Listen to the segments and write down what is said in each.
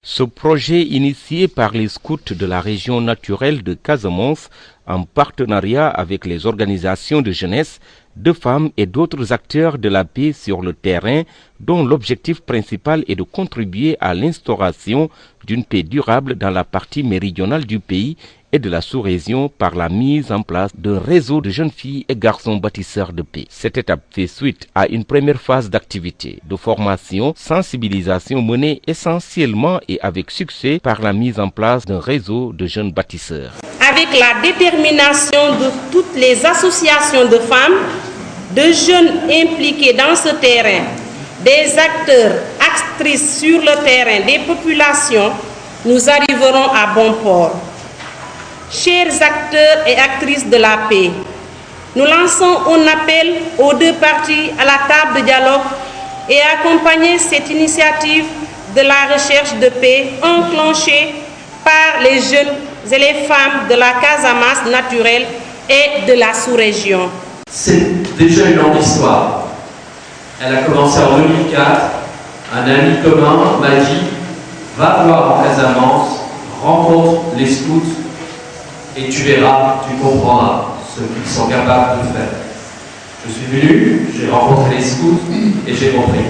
Ce projet initié par les scouts de la région naturelle de Casamance en partenariat avec les organisations de jeunesse, de femmes et d'autres acteurs de la paix sur le terrain, dont l'objectif principal est de contribuer à l'instauration d'une paix durable dans la partie méridionale du pays et de la sous-région par la mise en place d'un réseau de jeunes filles et garçons bâtisseurs de paix. Cette étape fait suite à une première phase d'activité, de formation, sensibilisation menée essentiellement et avec succès par la mise en place d'un réseau de jeunes bâtisseurs. Avec la détermination de toutes les associations de femmes, de jeunes impliqués dans ce terrain, des acteurs, actrices sur le terrain, des populations, nous arriverons à bon port. Chers acteurs et actrices de la paix, nous lançons un appel aux deux parties à la table de dialogue et accompagner cette initiative de la recherche de paix enclenchée par les jeunes et les femmes de la Casamance naturelle et de la sous-région. C'est déjà une longue histoire. Elle a commencé en 2004. Un ami commun m'a dit « Va voir en Casamance, rencontre les scouts et tu verras, tu comprendras ce qu'ils sont capables de faire. » Je suis venu, j'ai rencontré les scouts et j'ai compris.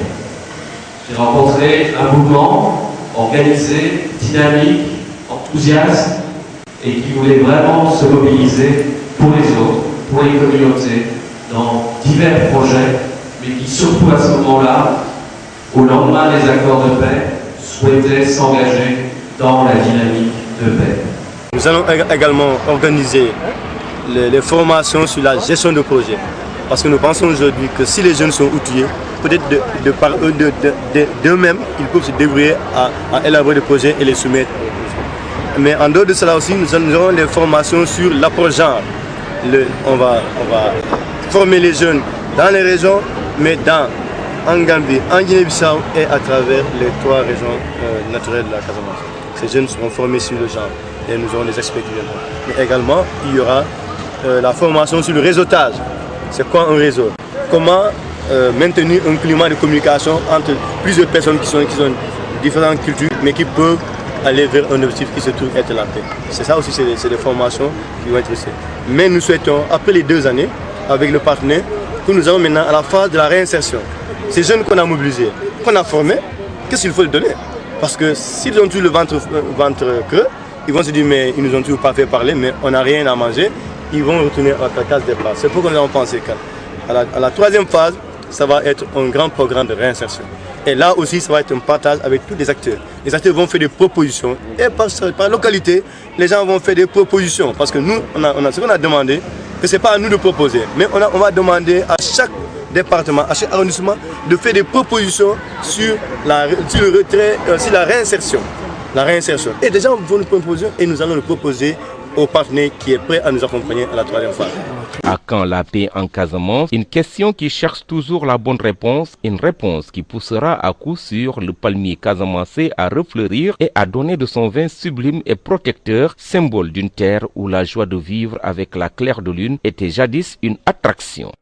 J'ai rencontré un mouvement organisé, dynamique, enthousiaste et qui voulait vraiment se mobiliser pour les autres, pour les communautés, dans divers projets, mais qui surtout à ce moment-là, au lendemain des accords de paix, souhaitait s'engager dans la dynamique de paix. Nous allons également organiser les formations sur la gestion de projet. Parce que nous pensons aujourd'hui que si les jeunes sont outillés, peut-être d'eux-mêmes, ils peuvent se débrouiller à élaborer des projets et les soumettre. Mais en dehors de cela aussi, nous aurons des formations sur l'approche genre. On va former les jeunes dans les régions, mais en Gambie, en Guinée-Bissau et à travers les 3 régions naturelles de la Casamance. Ces jeunes seront formés sur le genre et nous aurons des experts qui viendront. Mais également, il y aura la formation sur le réseautage. C'est quoi un réseau? Comment maintenir un climat de communication entre plusieurs personnes qui ont différentes cultures, mais qui peuvent aller vers un objectif qui se trouve être la paix. C'est ça aussi, c'est des formations qui vont être ici. Mais nous souhaitons, après les 2 années, avec le partenaire, que nous allons maintenant à la phase de la réinsertion. Ces jeunes qu'on a mobilisés, qu'on a formés, qu'est-ce qu'il faut leur donner? Parce que s'ils ont eu le ventre creux, ils vont se dire mais ils nous ont toujours pas fait parler, mais on n'a rien à manger, ils vont retourner à la case départ. C'est pourquoi nous avons pensé qu'à la 3e phase, ça va être un grand programme de réinsertion. Et là aussi, ça va être un partage avec tous les acteurs. Les acteurs vont faire des propositions et par localité, les gens vont faire des propositions. Parce que nous, ce qu'on a demandé, que ce n'est pas à nous de proposer, mais on va demander à chaque département, à chaque arrondissement, de faire des propositions sur le retrait, sur la réinsertion. Et des gens vont nous proposer et nous allons le proposer au partenaire qui est prêt à nous accompagner à la 3e phase. À quand la paix en Casamance? Une question qui cherche toujours la bonne réponse, une réponse qui poussera à coup sûr le palmier casamancé à refleurir et à donner de son vin sublime et protecteur, symbole d'une terre où la joie de vivre avec la claire de lune était jadis une attraction.